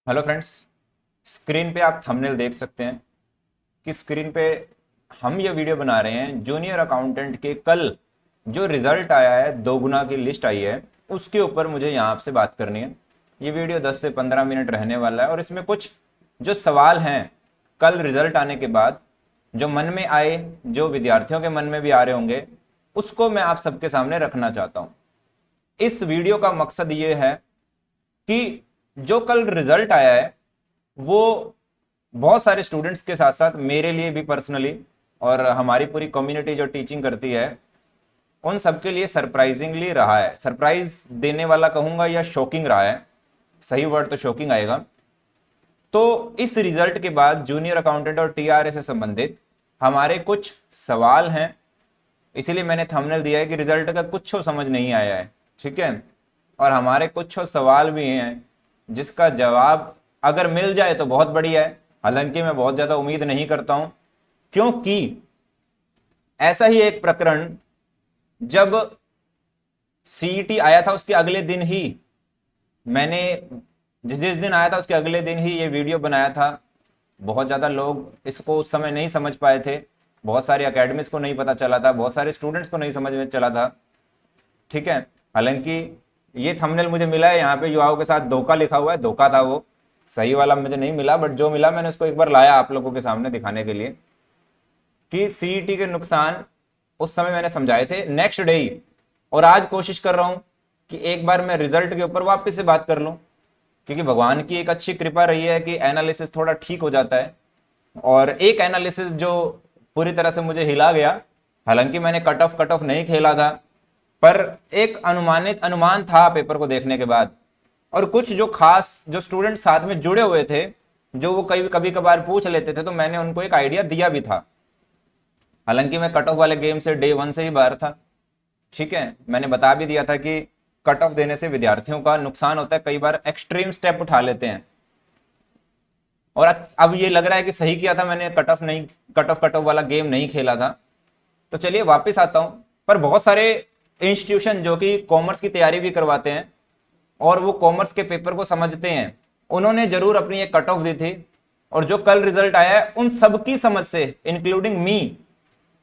Hello friends. Screen पे आप thumbnail देख सकते हैं कि स्क्रीन पे हम ये वीडियो बना रहे हैं जूनियर अकाउंटेंट के कल जो रिजल्ट आया है, दो गुना की लिस्ट आई है, उसके ऊपर मुझे यहाँ आपसे बात करनी है। ये वीडियो 10 से 15 मिनट रहने वाला है और इसमें कुछ जो सवाल हैं कल रिजल्ट आने के बाद जो मन में आए, जो विद्यार्थियों के मन में भी आ रहे होंगे, उसको मैं आप सबके सामने रखना चाहता हूँ। इस वीडियो का मकसद ये है कि जो कल रिजल्ट आया है वो बहुत सारे स्टूडेंट्स के साथ साथ मेरे लिए भी पर्सनली और हमारी पूरी कम्युनिटी जो टीचिंग करती है उन सबके लिए सरप्राइजिंगली रहा है। सरप्राइज देने वाला कहूंगा या शॉकिंग रहा है, सही वर्ड तो शॉकिंग आएगा। तो इस रिजल्ट के बाद जूनियर अकाउंटेंट और टीआरए से संबंधित हमारे कुछ सवाल हैं, इसीलिए मैंने थंबनेल दिया है कि रिजल्ट का कुछ समझ नहीं आया है, ठीक है। और हमारे कुछ सवाल भी हैं जिसका जवाब अगर मिल जाए तो बहुत बढ़िया है, हालांकि मैं बहुत ज़्यादा उम्मीद नहीं करता हूं, क्योंकि ऐसा ही एक प्रकरण जब सीईटी आया था उसके अगले दिन ही मैंने जिस जिस दिन आया था उसके अगले दिन ही ये वीडियो बनाया था। बहुत ज़्यादा लोग इसको उस समय नहीं समझ पाए थे, बहुत सारे अकेडमिक्स को नहीं पता चला था, बहुत सारे स्टूडेंट्स को नहीं समझ में चला था, ठीक है। हालांकि ये थंबनेल मुझे मिला है, यहाँ पे युवाओं के साथ धोखा लिखा हुआ है, धोखा था वो, सही वाला मुझे नहीं मिला, बट जो मिला मैंने उसको एक बार लाया आप लोगों के सामने दिखाने के लिए कि सीईटी के नुकसान उस समय मैंने समझाए थे नेक्स्ट डे ही। और आज कोशिश कर रहा हूं कि एक बार मैं रिजल्ट के ऊपर वापस से बात कर लूं, क्योंकि भगवान की एक अच्छी कृपा रही है कि एनालिसिस थोड़ा ठीक हो जाता है। और एक एनालिसिस जो पूरी तरह से मुझे हिला गया, हालांकि मैंने कट ऑफ नहीं खेला था, पर एक अनुमान था पेपर को देखने के बाद। और कुछ जो खास जो स्टूडेंट साथ में जुड़े हुए थे, जो वो कभी कभार पूछ लेते थे, तो मैंने उनको एक आइडिया दिया भी था। हालांकि मैं कट ऑफ वाले गेम से डे वन से ही बाहर था, ठीक है। मैंने बता भी दिया था कि कट ऑफ देने से विद्यार्थियों का नुकसान होता है, कई बार एक्सट्रीम स्टेप उठा लेते हैं। और अब ये लग रहा है कि सही किया था मैंने, कट ऑफ वाला गेम नहीं खेला था। तो चलिए वापस आता हूं। पर बहुत सारे इंस्टीट्यूशन जो कि कॉमर्स की तैयारी भी करवाते हैं और वो कॉमर्स के पेपर को समझते हैं, उन्होंने जरूर अपनी एक कट ऑफ दी थी। और जो कल रिजल्ट आया है उन सबकी समझ से इंक्लूडिंग मी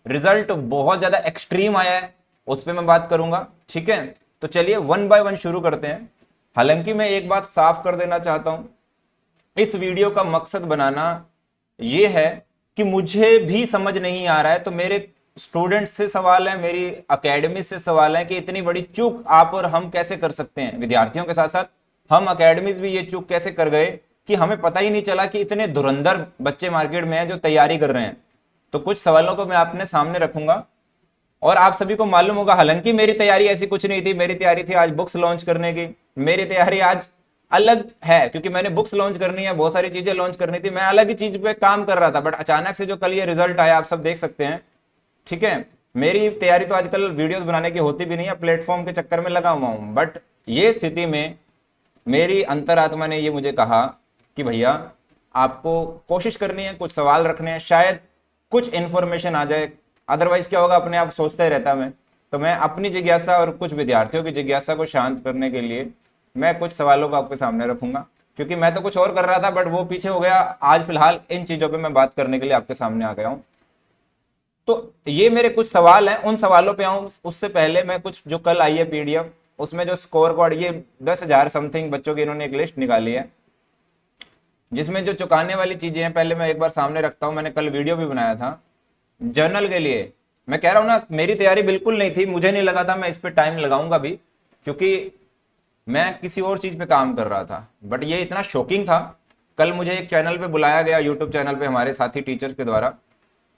रिजल्ट बहुत ज्यादा एक्सट्रीम आया है, उस पर मैं बात करूंगा, ठीक है। तो चलिए वन बाय वन शुरू करते हैं। हालांकि मैं एक बात साफ कर देना चाहता हूं, इस वीडियो का मकसद बनाना यह है कि मुझे भी समझ नहीं आ रहा है, तो मेरे स्टूडेंट्स से सवाल है, मेरी अकेडमी से सवाल है कि इतनी बड़ी चूक आप और हम कैसे कर सकते हैं। विद्यार्थियों के साथ साथ हम अकेडमीज भी ये चूक कैसे कर गए कि हमें पता ही नहीं चला कि इतने धुरंधर बच्चे मार्केट में हैं जो तैयारी कर रहे हैं। तो कुछ सवालों को मैं अपने सामने रखूंगा और आप सभी को मालूम होगा, हालांकि मेरी तैयारी ऐसी कुछ नहीं थी। मेरी तैयारी थी आज बुक्स लॉन्च करने की, मेरी तैयारी आज अलग है, क्योंकि मैंने बुक्स लॉन्च करनी है, बहुत सारी चीजें लॉन्च करनी थी, मैं अलग ही चीज पे काम कर रहा था। बट अचानक से जो कल ये रिजल्ट आया आप सब देख सकते हैं, ठीक है। मेरी तैयारी तो आजकल वीडियोस बनाने की होती भी नहीं है, प्लेटफॉर्म के चक्कर में लगा हुआ हूं। बट ये स्थिति में मेरी अंतरात्मा ने ये मुझे कहा कि भैया आपको कोशिश करनी है, कुछ सवाल रखने हैं, शायद कुछ इंफॉर्मेशन आ जाए। अदरवाइज क्या होगा, अपने आप सोचता ही रहता मैं। तो मैं अपनी जिज्ञासा और कुछ विद्यार्थियों की जिज्ञासा को शांत करने के लिए मैं कुछ सवालों को आपके सामने रखूंगा, क्योंकि मैं तो कुछ और कर रहा था बट वो पीछे हो गया। आज फिलहाल इन चीजों पे मैं बात करने के लिए आपके सामने आ गया हूं। तो ये मेरे कुछ सवाल हैं, उन सवालों पे आऊं उससे पहले मैं कुछ जो कल आई है पीडीएफ, उसमें जो स्कोर कार्ड, ये 10,000 समथिंग बच्चों की इन्होंने एक लिस्ट निकाली है, जिसमें जो चुकाने वाली चीजें हैं पहले मैं एक बार सामने रखता हूं। मैंने कल वीडियो भी बनाया था जर्नल के लिए। मैं कह रहा हूं ना, मेरी तैयारी बिल्कुल नहीं थी, मुझे नहीं लगा था मैं इस पे टाइम लगाऊंगा भी, क्योंकि मैं किसी और चीज पे काम कर रहा था। बट ये इतना शॉकिंग था, कल मुझे एक चैनल पे बुलाया गया, यूट्यूब चैनल पे हमारे साथी टीचर्स के द्वारा,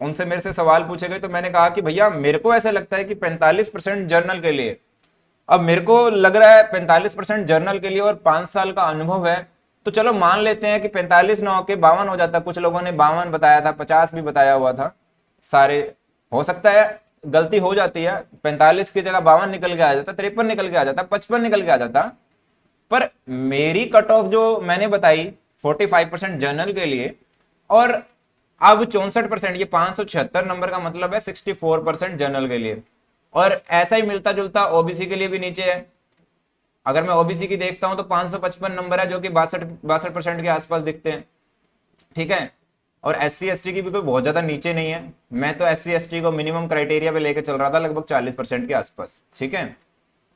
उनसे मेरे से सवाल पूछे गए। तो मैंने कहा कि भैया मेरे को ऐसा लगता है कि 45% जर्नल के लिए, अब मेरे को लग रहा है 45% जर्नल के लिए और 5 साल का अनुभव है, तो चलो मान लेते हैं कि 45 ना होके 52 हो जाता। कुछ लोगों ने 52 बताया था, 50 भी बताया हुआ था, सारे हो सकता है गलती हो जाती है, 45 की जगह 52 निकल के आ जाता, 53 निकल के आ जाता, 55 निकल के आ जाता। पर मेरी कट ऑफ जो मैंने बताई 45% जर्नल के लिए, और अब 64%, ये 576 नंबर का मतलब है 64% जर्नल के लिए। और ऐसा ही मिलता जुलता ओबीसी के लिए भी नीचे है, अगर मैं ओबीसी की देखता हूं तो 555 नंबर है, जो कि 62% के आसपास दिखते हैं। ठीक है, और SC ST की भी कोई बहुत ज्यादा नीचे नहीं है। मैं तो SC ST को मिनिमम क्राइटेरिया पे लेके चल रहा था, लगभग 40% के आसपास। ठीक है,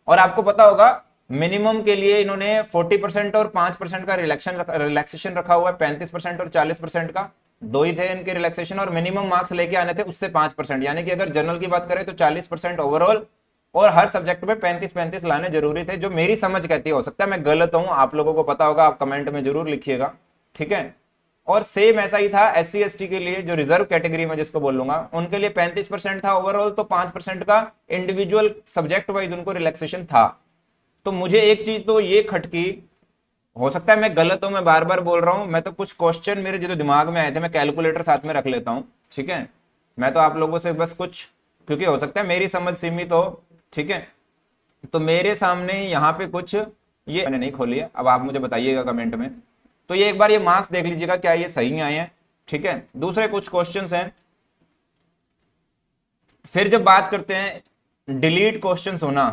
और आपको पता होगा मिनिमम के लिए इन्होंने 40% और 5% का रिलैक्सेशन रखा हुआ है। 35% और 40% का दो ही थे इनके रिलैक्सेशन, और मिनिमम मार्क्स लेके आने थे उससे 5%। यानी कि अगर जनरल की बात करें तो 40% ओवरऑल, और हर सब्जेक्ट में 35-35 लाने जरूरी थे, जो मेरी समझ कहती है। हो सकता है मैं गलत हूं, आप लोगों को पता होगा, आप कमेंट में जरूर लिखिएगा। ठीक है, और सेम ऐसा ही था SC ST के लिए, जो रिजर्व कैटेगरी में जिसको बोलूंगा, उनके लिए 35% था ओवरऑल, तो 5% का इंडिविजुअल सब्जेक्ट वाइज उनको रिलैक्सेशन था। तो मुझे एक चीज तो ये खटकी, हो सकता है मैं गलत हूं, मैं बार बार बोल रहा हूं, मैं तो कुछ क्वेश्चन मेरे जो दिमाग में आए थे, मैं कैलकुलेटर साथ में रख लेता हूं। ठीक है, मैं तो आप लोगों से बस कुछ, क्योंकि हो सकता है मेरी समझ सीमित हो। ठीक है, तो मेरे सामने यहाँ पे कुछ, ये मैंने नहीं खोली है, अब आप मुझे बताइएगा कमेंट में। तो ये एक बार ये मार्क्स देख लीजिएगा क्या ये सही में आए हैं। ठीक है, दूसरे कुछ क्वेश्चंस हैं। फिर जब बात करते हैं डिलीट क्वेश्चंस होना,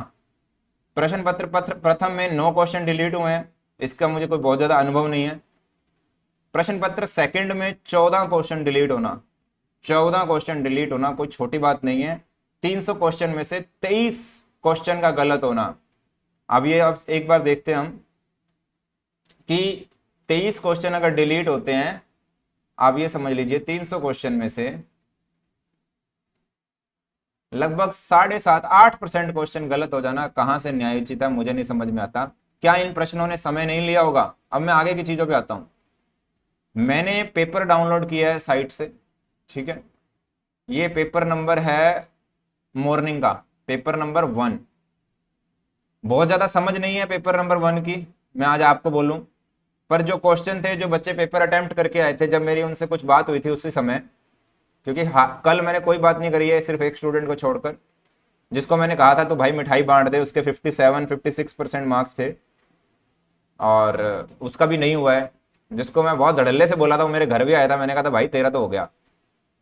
प्रश्न पत्र प्रथम में 9 क्वेश्चन डिलीट हुए हैं, इसका मुझे कोई बहुत ज्यादा अनुभव नहीं है। प्रश्न पत्र सेकंड में 14 क्वेश्चन डिलीट होना, 14 क्वेश्चन डिलीट होना कोई छोटी बात नहीं है। 300 क्वेश्चन में से 23 क्वेश्चन का गलत होना। अब ये अब एक बार देखते हैं हम कि 23 क्वेश्चन अगर डिलीट होते हैं, आप ये समझ लीजिए 300 क्वेश्चन में से लगभग 7.5-8% क्वेश्चन गलत हो जाना कहां से न्यायोचित है, मुझे नहीं समझ में आता। क्या इन प्रश्नों ने समय नहीं लिया होगा? अब मैं आगे की चीजों पे आता हूं। मैंने पेपर डाउनलोड किया है साइट से। ठीक है, ये पेपर नंबर है मॉर्निंग का, पेपर नंबर 1। बहुत ज्यादा समझ नहीं है पेपर नंबर 1 की, मैं आज आपको बोलूं। पर जो क्वेश्चन थे, जो बच्चे पेपर अटेम्प्ट करके आए थे, जब मेरी उनसे कुछ बात हुई थी उसी समय, क्योंकि कल मैंने कोई बात नहीं करी है, सिर्फ एक स्टूडेंट को छोड़कर, जिसको मैंने कहा था तो भाई मिठाई बांट दे, उसके 57-56% मार्क्स थे, और उसका भी नहीं हुआ है। जिसको मैं बहुत धड़ल्ले से बोला था, वो मेरे घर भी आया था, मैंने कहा था भाई तेरा तो हो गया।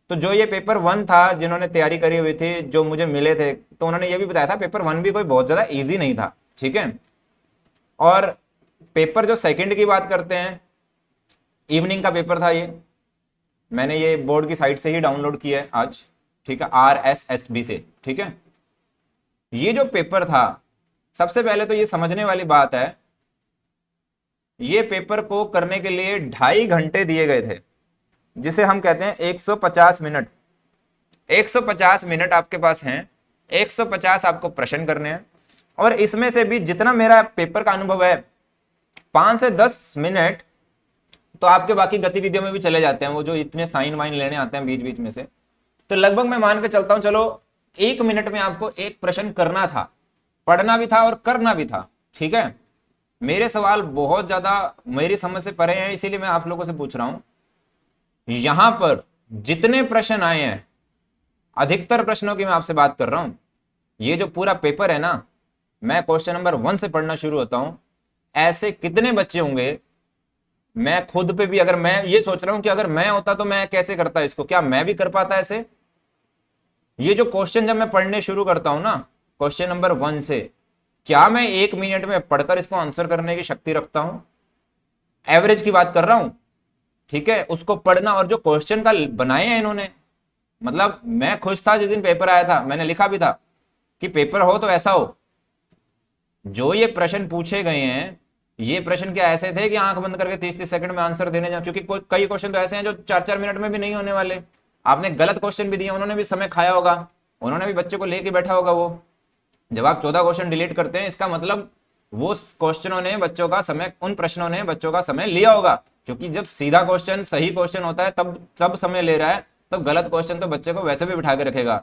तो जो ये पेपर 1 था, जिन्होंने तैयारी करी हुई थी, जो मुझे मिले थे, तो उन्होंने ये भी बताया था पेपर 1 भी कोई बहुत ज्यादा ईजी नहीं था। ठीक है, और पेपर जो सेकंड की बात करते हैं, इवनिंग का पेपर था ये, मैंने ये बोर्ड की साइट से ही डाउनलोड किया है आज। ठीक है, RSSB से। ठीक है, ये जो पेपर था, सबसे पहले तो ये समझने वाली बात है, ये पेपर को करने के लिए 2.5 घंटे दिए गए थे, जिसे हम कहते हैं 150 मिनट। 150 मिनट आपके पास हैं, 150 आपको प्रश्न करने हैं, और इसमें से भी जितना मेरा पेपर का अनुभव है, 5 से 10 मिनट तो आपके बाकी गतिविधियों में भी चले जाते हैं, वो जो इतने साइन वाइन लेने आते हैं बीच बीच में से। तो लगभग मैं मान के चलता हूं, चलो 1 मिनट में आपको एक प्रश्न करना था, पढ़ना भी था और करना भी था। ठीक है, मेरे सवाल बहुत ज्यादा मेरी समझ से परे हैं, इसीलिए मैं आप लोगों से पूछ रहा हूं। यहां पर जितने प्रश्न आए हैं, अधिकतर प्रश्नों की मैं आपसे बात कर रहा हूं। ये जो पूरा पेपर है ना, मैं क्वेश्चन नंबर 1 से पढ़ना शुरू होता हूं, ऐसे कितने बच्चे होंगे, मैं खुद पे भी, अगर मैं ये सोच रहा हूं कि अगर मैं होता तो मैं कैसे करता इसको, क्या मैं भी कर पाता ऐसे? ये जो क्वेश्चन जब मैं पढ़ने शुरू करता हूं ना, क्वेश्चन नंबर 1 से, क्या मैं 1 मिनट में पढ़कर इसको आंसर करने की शक्ति रखता हूं? एवरेज की बात कर रहा हूं। ठीक है, उसको पढ़ना, और जो क्वेश्चन का बनाए हैं इन्होंने, मतलब मैं खुश था जिस दिन पेपर आया था, मैंने लिखा भी था कि पेपर हो तो ऐसा हो। जो ये प्रश्न पूछे गए हैं, ये प्रश्न क्या ऐसे थे कि आंख बंद करके 30-30 सेकंड में आंसर देने जाओ, क्योंकि कई क्वेश्चन तो ऐसे हैं जो 4-4 मिनट में भी नहीं होने वाले। आपने गलत क्वेश्चन भी दिए, उन्होंने भी समय खाया होगा, उन्होंने भी बच्चे को लेके बैठा होगा। वो जब आप 14 क्वेश्चन डिलीट करते हैं, इसका मतलब वो क्वेश्चनों ने बच्चों का समय, उन प्रश्नों ने बच्चों का समय लिया होगा, क्योंकि जब सीधा क्वेश्चन सही क्वेश्चन होता है तब समय ले रहा है, तो गलत क्वेश्चन तो बच्चे को वैसे भी बिठा के रखेगा।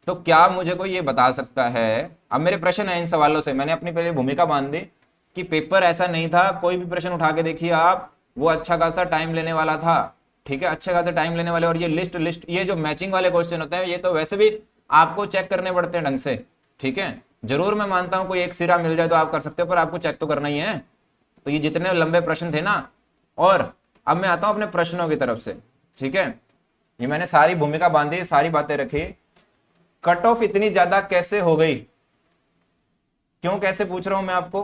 तो क्या मुझे कोई ये बता सकता है, अब मेरे प्रश्न है इन सवालों से, मैंने अपनी पहले भूमिका बांध दी कि पेपर ऐसा नहीं था, कोई भी प्रश्न उठा के देखिए आप, वो अच्छा खासा टाइम लेने वाला था। ठीक है, अच्छे खासा टाइम लेने वाले, और ये लिस्ट ये जो मैचिंग वाले क्वेश्चन होते हैं, ये तो वैसे भी आपको चेक करने पड़ते हैं ढंग से। ठीक है, जरूर मैं मानता हूं कोई एक सिरा मिल जाए तो आप कर सकते हो, पर आपको चेक तो करना ही है। तो ये जितने लंबे प्रश्न थे ना, और अब मैं आता हूं अपने प्रश्नों की तरफ से। ठीक है, ये मैंने सारी भूमिका बांधी, सारी बातें रखी। कट ऑफ इतनी ज्यादा कैसे हो गई, क्यों कैसे पूछ रहा हूं मैं आपको,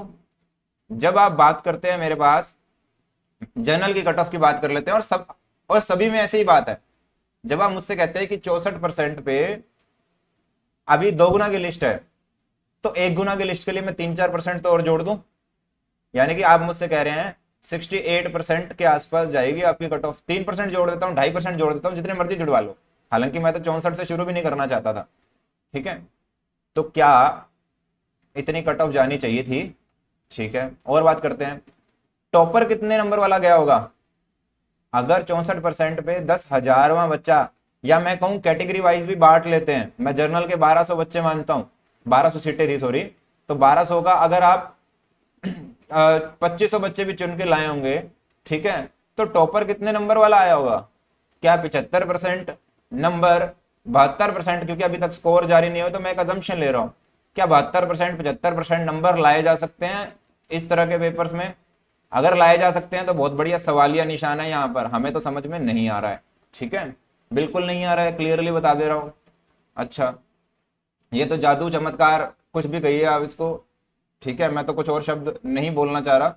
जब आप बात करते हैं मेरे पास जनरल की कट ऑफ की बात कर लेते हैं, और सभी में ऐसे ही बात है। जब आप मुझसे कहते हैं कि 64% पे अभी 2 गुना की लिस्ट है, तो 1 गुना की लिस्ट के लिए मैं 3-4% तो और जोड़ दूं। यानी कि आप मुझसे कह रहे हैं 68% के आसपास जाएगी आपकी कट ऑफ, 3% जोड़ देता हूँ, 2.5% जोड़ देता हूँ, जितने मर्जी जुड़वा लो। हालांकि मैं तो 64 से शुरू भी नहीं करना चाहता था। ठीक है, तो क्या इतनी कट ऑफ जानी चाहिए थी? ठीक है, और बात करते हैं, टॉपर कितने नंबर वाला गया होगा? अगर 64% पे 10,000वां बच्चा, या मैं कहूं कैटेगरी वाइज भी बांट लेते हैं, मैं जर्नल के 1200 बच्चे मानता हूं, 1200 सीटें थी सॉरी, तो 1200 का अगर आप 2500 बच्चे भी चुन के लाए होंगे, ठीक है, तो टॉपर कितने नंबर वाला आया होगा? क्या 75% नंबर, 72%, क्योंकि अभी तक स्कोर जारी नहीं हो तो मैं एक अजम्पशन ले रहा हूं, क्या 72% 75% नंबर लाए जा सकते हैं इस तरह के पेपर्स में? अगर लाए जा सकते हैं तो बहुत बढ़िया सवालिया निशान है यहाँ पर, हमें तो समझ में नहीं आ रहा है। ठीक है, बिल्कुल नहीं आ रहा है, क्लियरली बता दे रहा हूं। अच्छा, ये तो जादू चमत्कार कुछ भी कहिए आप इसको, ठीक है, मैं तो कुछ और शब्द नहीं बोलना चाह रहा।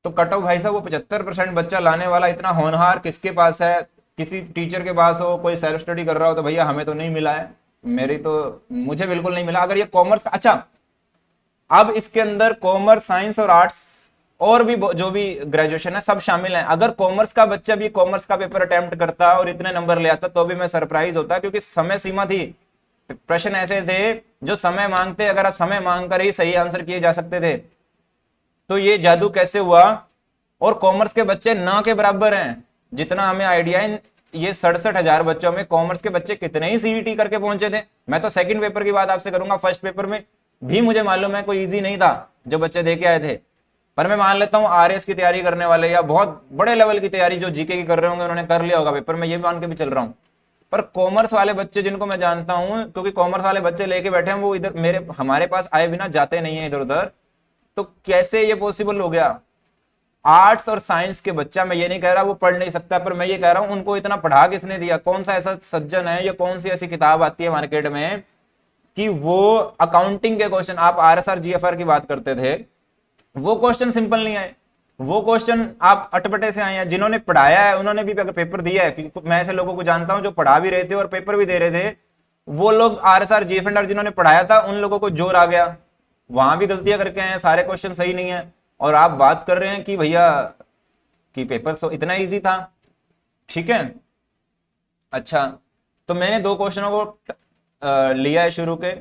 तो कट ऑफ भाई साहब, वो 75% बच्चा लाने वाला इतना होनहार किसके पास है? किसी टीचर के पास हो, कोई सेल्फ स्टडी कर रहा हो, तो भैया हमें तो नहीं मिला है, मुझे बिल्कुल नहीं मिला। अगर ये कॉमर्स का, अच्छा, अब इसके अंदर कॉमर्स, साइंस और आर्ट्स और भी जो भी ग्रेजुएशन है सब शामिल हैं। अगर कॉमर्स का बच्चा भी कॉमर्स का पेपर अटेम्प्ट करता और इतने नंबर ले आता तो भी मैं सरप्राइज होता, क्योंकि समय सीमा थी, प्रश्न ऐसे थे जो समय मांगते, अगर आप समय मांग कर ही सही आंसर किए जा सकते थे। तो ये जादू कैसे हुआ? और कॉमर्स के बच्चे ना के बराबर हैं, जितना हमें आइडिया है, ये 67,000 बच्चों में कॉमर्स के बच्चे कितने ही सीईटी करके पहुंचे थे। मैं तो सेकंड पेपर की बात आपसे करूंगा, फर्स्ट पेपर में भी मुझे मालूम है कोई इजी नहीं था जो बच्चे दे के आए थे, पर मैं मान लेता हूं आरएस की तैयारी करने वाले या बहुत बड़े लेवल की तैयारी जो जीके की कर रहे होंगे उन्होंने कर लिया होगा पेपर, मैं ये मान के भी चल रहा हूं। पर कॉमर्स वाले बच्चे जिनको मैं जानता हूं, क्योंकि कॉमर्स वाले बच्चे लेके बैठे हैं, वो इधर हमारे पास आए बिना जाते नहीं है इधर उधर, तो कैसे ये पॉसिबल हो गया? आर्ट्स और साइंस के बच्चा, मैं ये नहीं कह रहा वो पढ़ नहीं सकता, पर मैं ये कह रहा हूं उनको इतना पढ़ा किसने दिया? कौन सा ऐसा सज्जन है या कौन सी ऐसी किताब आती है मार्केट में कि वो अकाउंटिंग के क्वेश्चन, आप आरएसआर जीएफआर की बात करते थे, वो क्वेश्चन सिंपल नहीं आए, वो क्वेश्चन आप अटपटे से आए हैं। जिन्होंने पढ़ाया है उन्होंने भी अगर पेपर दिया है, क्योंकि मैं ऐसे लोगों को जानता हूं जो पढ़ा भी रहे थे और पेपर भी दे रहे थे, वो लोग आरएसआर जीएफआर जिन्होंने पढ़ाया था उन लोगों को जोर आ गया, वहां भी गलतियां करके आए, सारे क्वेश्चन सही नहीं है, और आप बात कर रहे हैं कि भैया कि पेपर तो इतना इजी था। ठीक है, अच्छा, तो मैंने 2 क्वेश्चनों को लिया है शुरू के,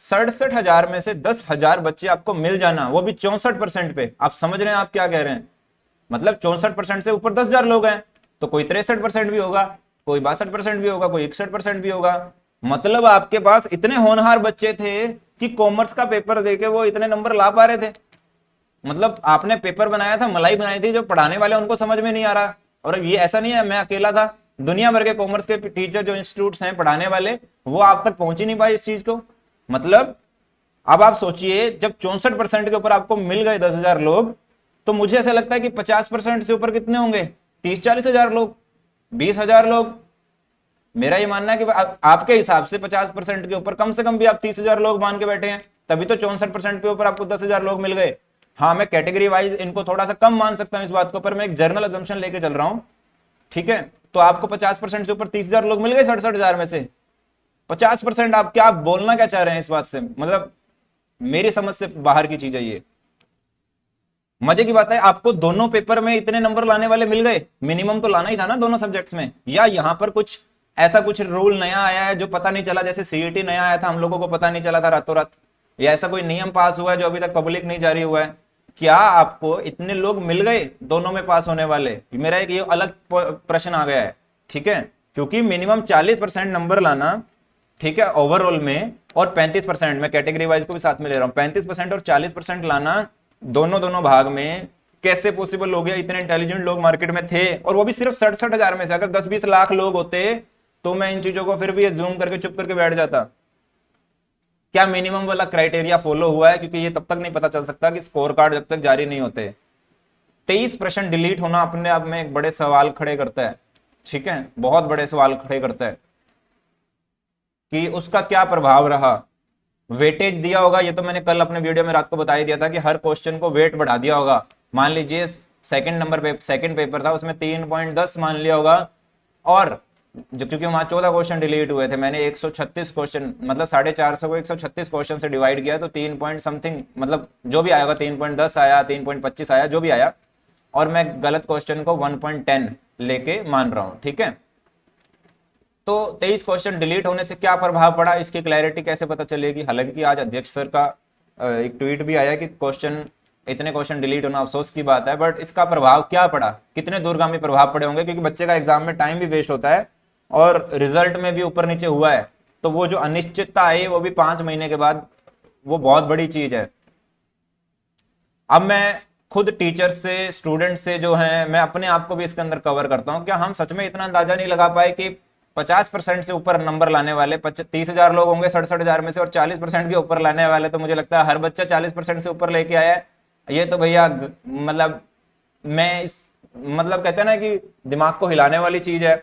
67,000 में से 10,000 बच्चे आपको मिल जाना, वो भी 64% पे। आप समझ रहे हैं आप क्या कह रहे हैं? मतलब 64% से ऊपर 10,000 लोग हैं, तो कोई 63% भी होगा, कोई 62% भी होगा, कोई 61% भी होगा। मतलब आपके पास इतने होनहार बच्चे थे कि कॉमर्स का पेपर देके वो इतने नंबर ला पा रहे थे। मतलब आपने पेपर बनाया था, मलाई बनाई थी, जो पढ़ाने वाले उनको समझ में नहीं आ रहा। और ये ऐसा नहीं है मैं अकेला था, दुनिया भर के कॉमर्स के टीचर जो इंस्टीट्यूट्स हैं पढ़ाने वाले, वो आप तक पहुंच ही नहीं पाए इस चीज को। मतलब अब आप सोचिए, जब 64% के ऊपर आपको मिल गए 10,000 लोग, तो मुझे ऐसा लगता है कि 50% से ऊपर कितने होंगे? 30-40 हजार लोग, 20,000 लोग। मेरा ये मानना है कि आपके हिसाब से 50% के ऊपर कम से कम भी आप 30,000 लोग मान के बैठे हैं, तभी तो 64% के ऊपर आपको 10,000 लोग मिल गए। हाँ, मैं कैटेगरी वाइज इनको थोड़ा सा कम मान सकता हूं इस बात को, पर मैं एक जनरल अजम्पशन लेके चल रहा हूं। ठीक है, तो आपको 50% से ऊपर 30,000 लोग मिल गए 67,000 में से। 50% आप क्या बोलना क्या चाह रहे हैं इस बात से? मतलब मेरी समझ से बाहर की चीज है ये। मजे की बात है, आपको दोनों पेपर में इतने नंबर लाने वाले मिल गए, मिनिमम तो लाना ही था ना दोनों सब्जेक्ट्स में। या यहां पर कुछ ऐसा कुछ रूल नया आया है जो पता नहीं चला, जैसे सीईटी नया आया था, हम लोगों को पता नहीं चला था रातों रात, या ऐसा कोई नियम पास हुआ है जो अभी तक पब्लिक नहीं जारी हुआ है? क्या आपको इतने लोग मिल गए दोनों में पास होने वाले? मेरा एक ये अलग प्रश्न आ गया है। ठीक है, क्योंकि मिनिमम 40% नंबर लाना, ठीक है, ओवरऑल में, और 35% में कैटेगरी वाइज को भी साथ में ले रहा हूं, 35% और 40% लाना दोनों भाग में कैसे पॉसिबल हो गया? इतने इंटेलिजेंट लोग मार्केट में थे, और वो भी सिर्फ 67,000 में से। अगर 10-20 लाख लोग होते तो मैं इन चीजों को फिर भी जूम करके चुप करके बैठ जाता। क्या मिनिमम वाला क्राइटेरिया फॉलो हुआ है? क्योंकि ये तब तक नहीं पता चल सकता कि स्कोर कार्ड जब तक जारी नहीं होते। 23 प्रश्न डिलीट होना अपने आप में एक बड़े सवाल खड़े करता है। ठीक है, बहुत बड़े सवाल खड़े करता है कि उसका क्या प्रभाव रहा। वेटेज दिया होगा, ये तो मैंने कल अपने वीडियो में रात को बता ही दिया था कि हर क्वेश्चन को वेट बढ़ा दिया होगा। मान लीजिए सेकंड पेपर था, उसमें 3.10 मान लिया होगा, और जो क्योंकि वहां 14 क्वेश्चन डिलीट हुए थे, मैंने 136 क्वेश्चन मतलब 450 को 136 क्वेश्चन से डिवाइड किया, तो 3 पॉइंट समथिंग मतलब जो भी आएगा 3.10 आया, 3.25 आया, जो भी आया, और मैं गलत क्वेश्चन को 1.10 लेके मान रहा हूं, ठीक है। तो 23 क्वेश्चन डिलीट होने से क्या प्रभाव पड़ा, इसकी क्लैरिटी कैसे पता चलेगी। हालांकि आज अध्यक्ष सर का एक ट्वीट भी आया कि इतने क्वेश्चन डिलीट होना अफसोस की बात है, बट इसका प्रभाव क्या पड़ा, कितने दूरगामी प्रभाव पड़े होंगे, क्योंकि बच्चे का एग्जाम में टाइम भी वेस्ट होता है और रिजल्ट में भी ऊपर नीचे हुआ है, तो वो जो अनिश्चितता आई वो भी 5 महीने के बाद, वो बहुत बड़ी चीज है। अब मैं खुद टीचर से, स्टूडेंट से जो है, मैं अपने आप को भी इसके अंदर कवर करता हूं। क्या हम सच में इतना अंदाजा नहीं लगा पाए कि 50% से ऊपर नंबर लाने वाले 30,000 लोग होंगे 67,000 में से, और 40% के ऊपर लाने वाले, तो मुझे लगता है हर बच्चा 40% से ऊपर लेके आया है। ये तो भैया मतलब मैं इस मतलब कहते हैं ना कि दिमाग को हिलाने वाली चीज है,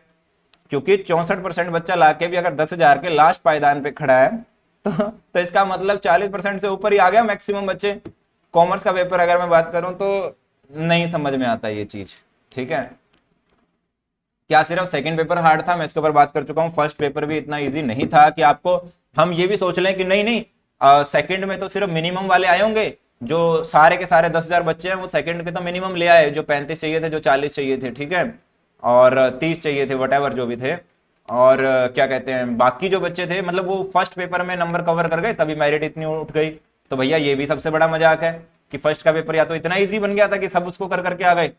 क्योंकि 64% बच्चा लाके भी अगर 10,000 के लास्ट पायदान पे खड़ा है, तो इसका मतलब 40% से ऊपर ही आ गया मैक्सिमम बच्चे। कॉमर्स का पेपर अगर मैं बात करूं तो नहीं समझ में आता ये चीज, ठीक है। क्या सिर्फ सेकंड पेपर हार्ड था, मैं इसके ऊपर बात कर चुका हूं। फर्स्ट पेपर भी इतना इजी नहीं था कि आपको हम ये भी सोच लें कि नहीं नहीं सेकंड में तो सिर्फ मिनिमम वाले आए होंगे, जो सारे के सारे 10,000 बच्चे हैं वो सेकंड के तो मिनिमम ले आए, जो 35 चाहिए थे, जो 40 चाहिए थे, ठीक है, और 30 चाहिए थे, वट जो भी थे, और क्या कहते हैं बाकी जो बच्चे थे, मतलब वो फर्स्ट पेपर में नंबर कवर कर गए, तभी मेरिट इतनी उठ गई। तो भैया ये भी सबसे बड़ा मजाक है कि फर्स्ट का पेपर या तो इतना इजी बन गया था कि सब उसको कर करके आ गए,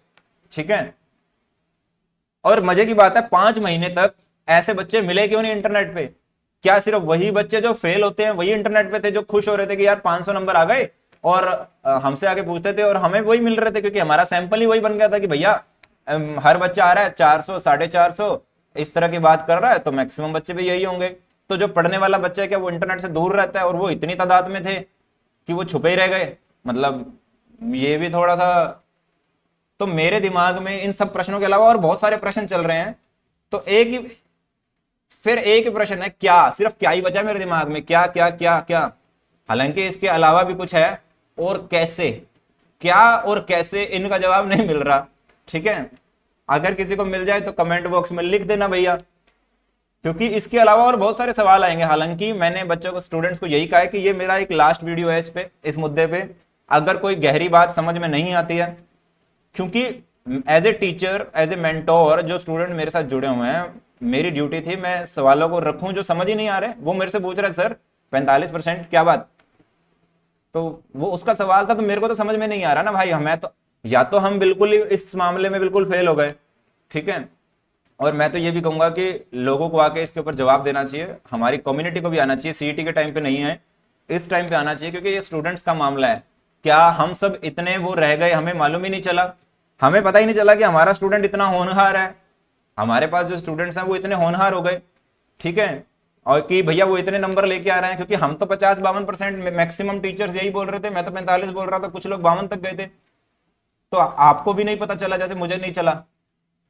ठीक है। और मजे की बात है 5 महीने तक ऐसे बच्चे मिले क्यों नहीं इंटरनेट पे। क्या सिर्फ वही बच्चे जो फेल होते हैं वही इंटरनेट पे थे, जो खुश हो रहे थे कि यार 500 नंबर आ गए, और हमसे आगे पूछते थे और हमें वही मिल रहे थे, क्योंकि हमारा सैंपल ही वही बन गया था कि भैया हर बच्चा आ रहा है 400 450 इस तरह की बात कर रहा है, तो मैक्सिमम बच्चे भी यही होंगे। तो जो पढ़ने वाला बच्चा है क्या वो इंटरनेट से दूर रहता है, और वो इतनी तादाद में थे कि वो छुपे ही रह गए। मतलब ये भी थोड़ा सा, तो मेरे दिमाग में इन सब प्रश्नों के अलावा और बहुत सारे प्रश्न चल रहे हैं, तो फिर एक ही प्रश्न है, क्या, सिर्फ क्या ही बचा है मेरे दिमाग में, क्या क्या क्या क्या। हालांकि इसके अलावा भी कुछ है, और कैसे, क्या और कैसे, इनका जवाब नहीं मिल रहा, ठीक है। अगर किसी को मिल जाए तो कमेंट बॉक्स में लिख देना भैया, क्योंकि इसके अलावा और बहुत सारे सवाल आएंगे। हालांकि मैंने बच्चों को, स्टूडेंट्स को यही कहा है कि ये मेरा एक लास्ट वीडियो है इस मुद्दे पे। अगर कोई गहरी बात समझ में नहीं आती है, क्योंकि as a teacher, as a mentor, जो स्टूडेंट मेरे साथ जुड़े हुए हैं, मेरी ड्यूटी थी मैं सवालों को रखूं जो समझ ही नहीं आ रहे। वो मेरे से पूछ रहे सर 45% क्या बात, तो वो उसका सवाल था, तो मेरे को तो समझ में नहीं आ रहा ना भाई। हमें तो या तो हम बिल्कुल ही इस मामले में बिल्कुल फेल हो गए, ठीक है। और मैं तो ये भी कहूंगा कि लोगों को आके इसके ऊपर जवाब देना चाहिए, हमारी कम्युनिटी को भी आना चाहिए, सीईटी के टाइम पे नहीं है, इस टाइम पे आना चाहिए, क्योंकि ये स्टूडेंट्स का मामला है। क्या हम सब इतने वो रह गए, हमें मालूम ही नहीं चला, हमें पता ही नहीं चला कि हमारा स्टूडेंट इतना होनहार है। हमारे पास जो स्टूडेंट्स हैं वो इतने होनहार हो गए, ठीक है, और कि भैया वो इतने नंबर लेके आ रहे हैं, क्योंकि हम तो 50-52% मैक्सिमम टीचर्स यही बोल रहे थे, मैं तो 45 बोल रहा था, कुछ लोग 52 तक गए थे। तो आपको भी नहीं पता चला जैसे मुझे नहीं चला,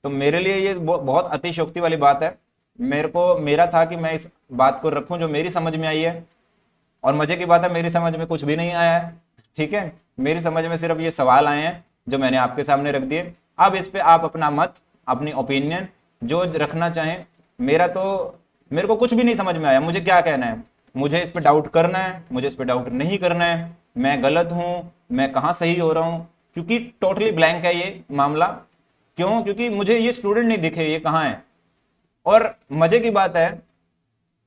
तो मेरे लिए ये बहुत अतिशयोक्ति वाली बात है। मेरा था कि मैं इस बात को रखूं जो मेरी समझ में आई है, और मजे की बात है मेरी समझ में कुछ भी नहीं आया है, ठीक है। मेरी समझ में सिर्फ ये सवाल आए हैं जो मैंने आपके सामने रख दिए। अब इस पे आप अपना मत, अपनी ओपिनियन जो रखना चाहें। मेरे को कुछ भी नहीं समझ में आया, मुझे क्या कहना है, मुझे इस पे डाउट करना है, मुझे इस पे डाउट नहीं करना है, मैं गलत हूं, मैं कहाँ सही हो रहा हूं, क्योंकि टोटली ब्लैंक है ये मामला। क्यों? क्योंकि मुझे ये स्टूडेंट नहीं दिखे ये कहाँ है। और मजे की बात है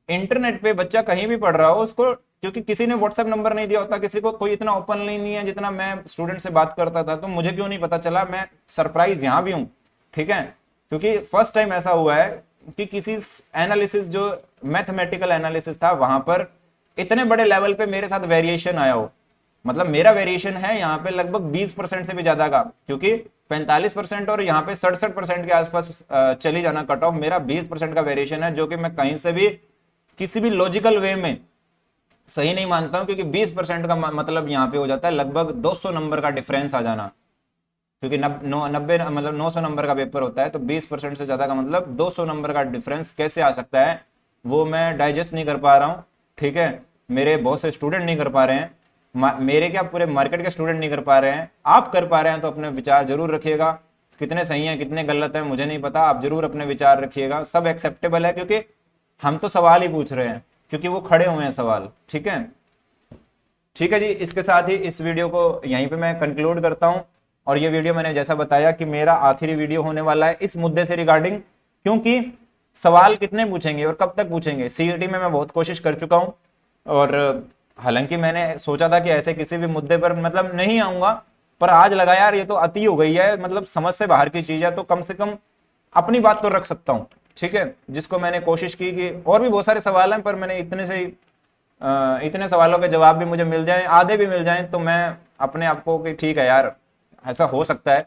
इंटरनेट पे बच्चा कहीं भी पढ़ रहा हो उसको, क्योंकि किसी ने व्हाट्सएप नंबर नहीं दिया होता, किसी को कोई इतना ओपन नहीं है जितना मैं स्टूडेंट से बात करता था, तो मुझे क्यों नहीं पता चला। मैं सरप्राइज यहां भी हूं, ठीक है, क्योंकि फर्स्ट टाइम ऐसा हुआ है कि किसी एनालिसिस, जो मैथमेटिकल एनालिसिस था, वहां पर इतने बड़े लेवल पे मेरे साथ वेरिएशन आया हो। मतलब मेरा वेरिएशन है यहाँ पे लगभग 20% से भी ज्यादा का, क्योंकि 45% और यहाँ पे 67% के आसपास चली जाना कट ऑफ, मेरा 20% का वेरिएशन है, जो कि मैं कहीं से भी किसी भी लॉजिकल वे में सही नहीं मानता हूं, क्योंकि 20% का मतलब यहाँ पे हो जाता है लगभग 200 नंबर का डिफरेंस आ जाना, क्योंकि 90 मतलब 900 नंबर का पेपर होता है, तो 20% से ज्यादा का मतलब 200 नंबर का डिफरेंस कैसे आ सकता है, वो मैं डाइजेस्ट नहीं कर पा रहा हूँ, ठीक है। मेरे बहुत से स्टूडेंट नहीं कर पा रहे हैं, मेरे क्या पूरे मार्केट के स्टूडेंट नहीं कर पा रहे हैं, आप कर पा रहे हैं तो अपने विचार जरूर रखिएगा। कितने सही हैं कितने गलत हैं मुझे नहीं पता, आप जरूर अपने विचार रखिएगा, सब एक्सेप्टेबल है, क्योंकि हम तो सवाल ही पूछ रहे हैं, क्योंकि वो खड़े हुए हैं सवाल। ठीक है, ठीक है जी, इसके साथ ही इस वीडियो को यहीं पे मैं कंक्लूड करता हूं। और ये वीडियो मैंने जैसा बताया कि मेरा आखिरी वीडियो होने वाला है इस मुद्दे से रिगार्डिंग, क्योंकि सवाल कितने पूछेंगे और कब तक पूछेंगे। सीईटी में मैं बहुत कोशिश कर चुका हूं, और हालांकि मैंने सोचा था कि ऐसे किसी भी मुद्दे पर मतलब नहीं आऊंगा, पर आज लगा यार ये तो अति हो गई है, मतलब समझ से बाहर की चीज है, तो कम से कम अपनी बात तो रख सकता हूँ। ठीक है, जिसको मैंने कोशिश की कि और भी बहुत सारे सवाल हैं, पर मैंने इतने से इतने सवालों के जवाब भी मुझे मिल जाएं, आधे भी मिल जाएं, तो मैं अपने आप को कि ठीक है यार ऐसा हो सकता है,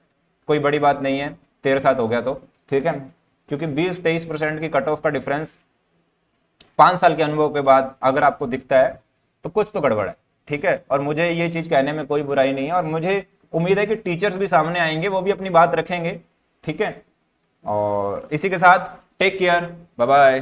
कोई बड़ी बात नहीं है, तेरे साथ हो गया तो ठीक है। क्योंकि 20-23% की कट ऑफ का डिफरेंस 5 साल के अनुभव के बाद अगर आपको दिखता है तो कुछ तो गड़बड़ है। ठीक है, और मुझे ये चीज कहने में कोई बुराई नहीं है, और मुझे उम्मीद है कि टीचर्स भी सामने आएंगे, वो भी अपनी बात रखेंगे। ठीक है, और इसी के साथ टेक केयर, बाय बाय।